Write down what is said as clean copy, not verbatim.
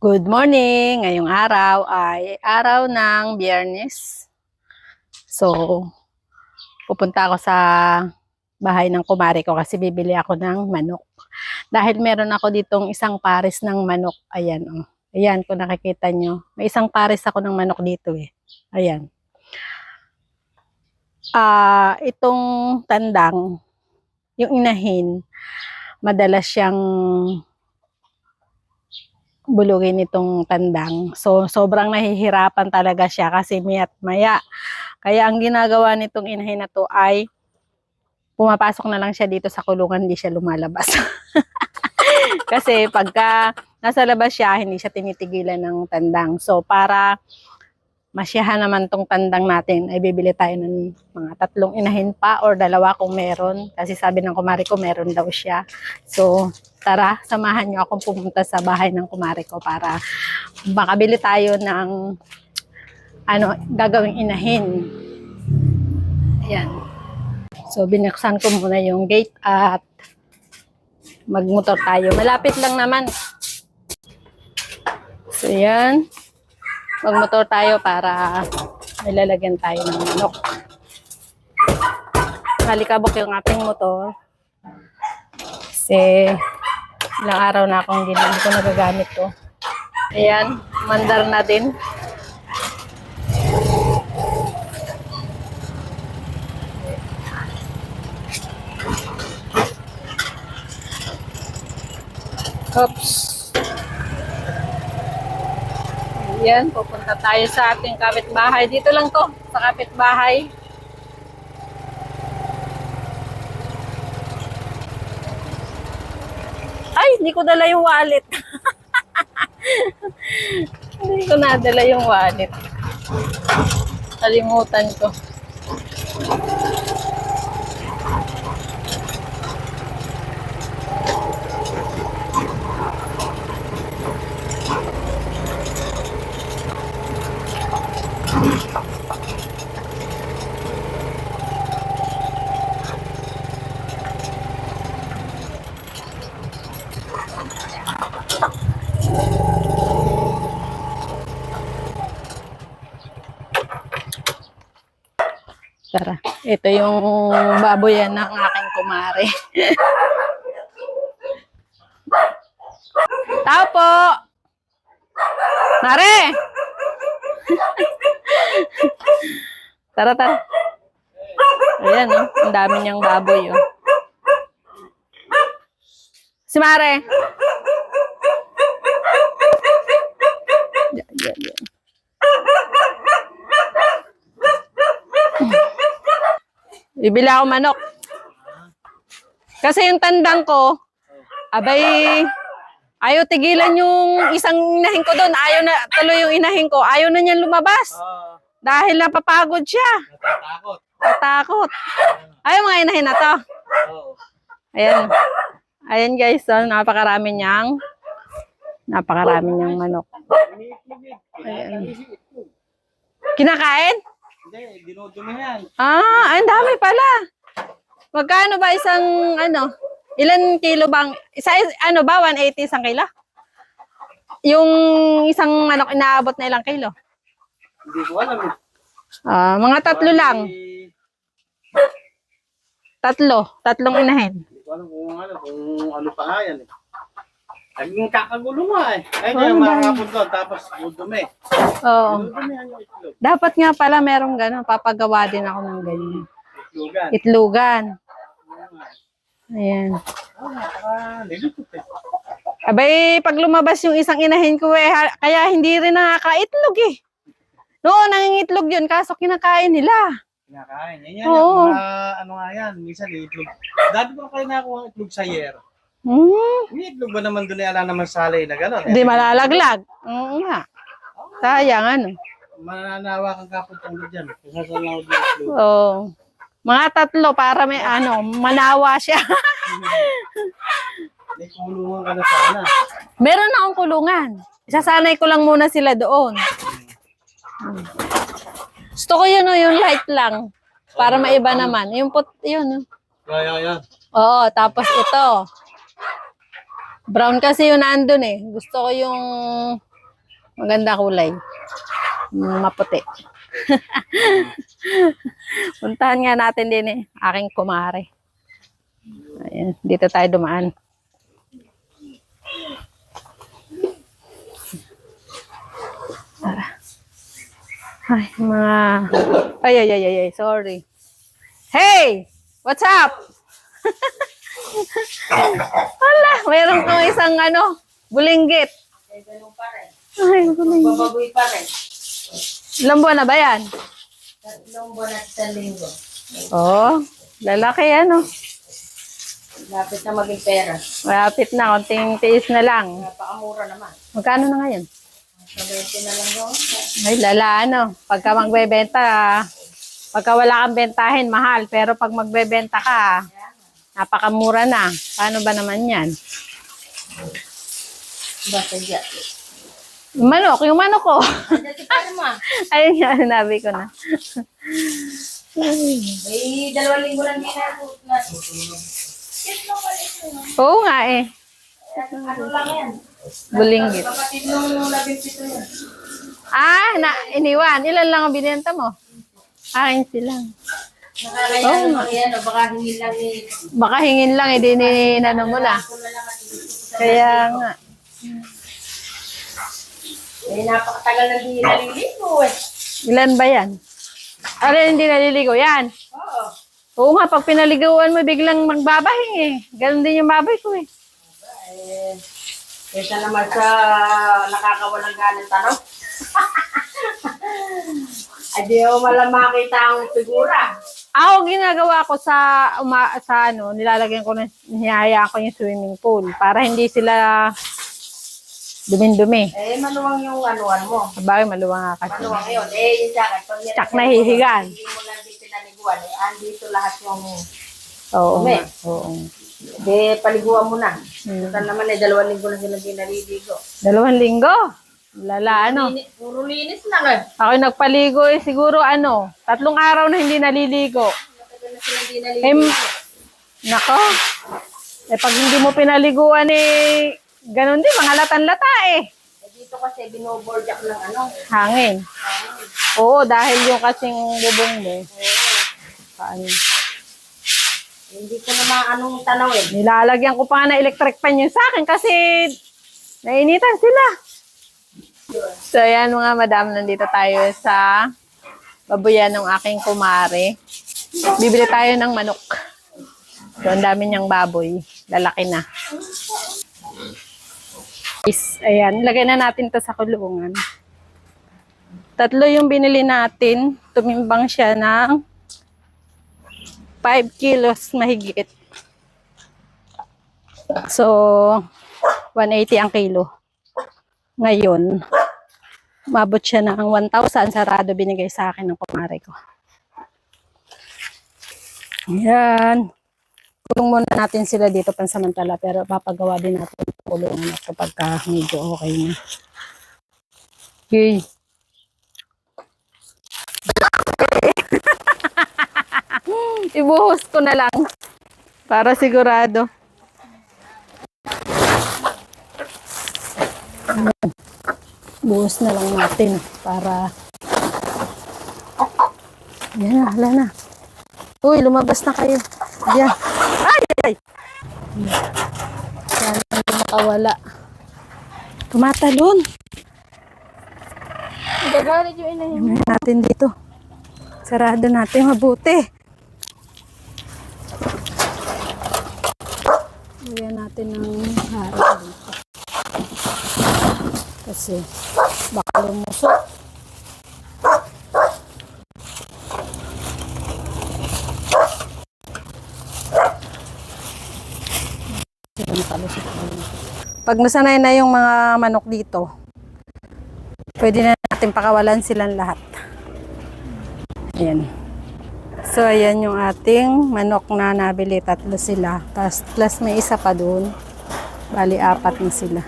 Good morning! Ngayong araw ay araw ng Biyernes. So, pupunta ako sa bahay ng kumare ko kasi bibili ako ng manok. Dahil meron ako ditong isang pares ng manok. Ayan, oh. Ayan, kung nakikita nyo. May isang pares ako ng manok dito eh. Ayan. Itong tandang, yung inahin, madalas siyang bulugin itong tandang. So, sobrang nahihirapan talaga siya kasi maya't maya. Kaya ang ginagawa nitong inahin na to ay pumapasok na lang siya dito sa kulungan, hindi siya lumalabas. Kasi pagka nasa labas siya, hindi siya tinitigilan ng tandang. So, para masyahan naman tong tandang natin, ay bibili tayo ng mga 3 inahin pa or 2 kung meron. Kasi sabi ng kumare ko, meron daw siya. So, tara, samahan nyo akong pumunta sa bahay ng kumare ko para makabili tayo ng gagawing inahin. Ayan. So, binuksan ko muna yung gate at magmotor tayo. Malapit lang naman. So, ayan. Magmotor tayo para nilalagyan tayo ng manok. Halikabok yung ating motor. Kasi ilang araw na akong hindi ko nagagamit to. Ayan, mandar na din. Oops. Ayan, pupunta tayo sa ating kapitbahay. Dito lang to, sa kapitbahay. Ay, hindi ko dala yung wallet. Hindi ko nadala yung wallet. Kalimutan ko. Tara, ito yung baboyan ng aking kumare. Tao po! Mare! Tara, tara. Ayan, oh. Ang dami niyang baboy, oh. Si Mare! Yan. Bibili ako manok. Kasi yung tandang ko, abay, ayaw tigilan yung isang inahin ko doon. Ayaw na, tuloy yung inahin ko. Ayaw na niyan lumabas. Dahil napapagod siya. Natakot. Ayaw mga inahin na to. Ayan. Ayan guys, so, napakarami niyang manok. Ayan. Kinakain? Hindi, dinudumihan. Ang dami pala. Magkano ba isang ilan kilo bang? Isa 180 isang kilo? Yung isang manok inaabot na ilang kilo? Hindi ko alam eh. Mga 3 lang. 3 inahin. Hindi ko alam kung ano pa nga yan eh. Naging kakagulo nga eh. Ay, hindi makakapon doon, tapos dudumi. Oo. Dudumihan yung itlog. Dapat nga pala merong gano'n. Papagawa din ako ng ganyan. Itlogan. Itlogan. Ayan. Nilipot eh. Abay, pag lumabas yung isang inahin ko kaya hindi rin nakakaitlog eh. Noon, nangingitlog yun, kaso kinakain nila. Kinakain. Yan. Oo. Mga ano nga yan. Minsan itlog. Dati ba kayo nakuha itlog sa yer? May itlog ba naman doon ala naman salay na gano'n? Hindi malalaglag. Oo nga. Sayang Mananawa kang kaputulog dyan. Kung saan lang itlog. Oo. Mga 3 para may manawa siya. May kulungan ka na sana. Meron na akong kulungan. Isasanay ko lang muna sila doon. Gusto ko yun yung light lang. Para maiba naman. Yung yun. Yan. Oo, tapos ito. Brown kasi yung nandun eh. Gusto ko yung Maganda kulay. Maputi. Puntahan nga natin din aking kumare. Ayan, dito tayo dumaan. Tara. Ay, mga... Ay, sorry. Hey! What's up? Hala, mayroon kong isang bulinggit. Ay, ganun pa rin. Ay, bulinggit. Babagoy pa rin. Ilang buwan na ba yan? 3 buwan at 1 linggo. Oh, lalaki Lapit na maging pera. Malapit na, konting tiis na lang. Napakamura naman. Magkano na ngayon? Sa 20 na lang doon. Ay, lala, pagka magbebenta, pagka wala kang bentahin, mahal. Pero pag magbebenta ka, napakamura na. Paano ba naman yan? Basta dyan. Yung manok ko. Dati pa naman. Ayun nga, sinabi ko na. May 2 linggo lang din na tutulog. Oo nga Ano lang yan? Bulinggit. Kapatid nung 17 yan. Iniwan. Ilan lang ang binenta mo? 15 lang. Nakakaya naman yan. O baka hingin lang ni... Baka hingin lang, hindi ninano mo na. Ako na lang at gusto ko sa... Kaya nga. Napakatagal na hindi naliligo eh. Ilan ba yan? Hindi naliligo yan. Oo. Oo nga, pag pinaliguan mo, biglang magbabahing Ganon din yung baboy ko Kesa naman sa nakakawalang ganang tanong. Ay, di mo malang makita ang figura. Ako, ginagawa ko nilalagyan ko nihayaan ko yung swimming pool para hindi sila dumin-dumi. Maluwang yung anuan mo. Sabagay, maluwang nga kasi. Maluwang yun. Yung sa akin, pag Tsak na hihigan. hindi mo lang din pinaliguan, andito lahat yung Oo. dumi. Oo. Paliguan mo na. Hmm. Ito naman 2 linggo na sila din naliligo. 2 linggo? Lala, Puro linis lang eh. Ako nagpaligo siguro 3 araw na hindi naliligo. Matagal na sila din naliligo. Nako. Pag hindi mo pinaliguan ganon din, mga latan-lata Dito kasi binoboard ako ng Hangin. Oo, dahil yung kasing bubong mo. Paano? Hindi ko naman anong tanawin. Nilalagyan ko pa nga na electric fan yung sa akin kasi nainitan sila. So, ayan mga madam, nandito tayo sa babuyan ng aking kumare. Bibili tayo ng manok. So, ang dami niyang baboy. Lalaki na. Ayan, lagay na natin to sa kulungan. 3 yung binili natin. Tumimbang siya ng 5 kilos mahigit. So, 180 ang kilo. Ngayon, mabot siya ng 1,000. Sarado binigay sa akin ng kumare ko. Ayan. Kulong muna natin sila dito pansamantala, pero papagawa din natin ang kulungan at kapag medyo okay na. Okay. Ibuhos ko na lang para sigurado. Buhos na lang natin para yan na, hala na. Uy, lumabas na kayo. Yan. Ay! Sana hindi makawala. Tumatalon. Gagalit yung inahin. Yan natin dito. Sarado natin mabuti. Lagyan natin ng harap dito. Kasi baka lumusok. Pag nasanay na yung mga manok dito, pwede na natin pakawalan silang lahat. Ayan. So, ayan yung ating manok na nabili. 3 sila. Tapos, plus may isa pa doon. Bali, 4 na sila.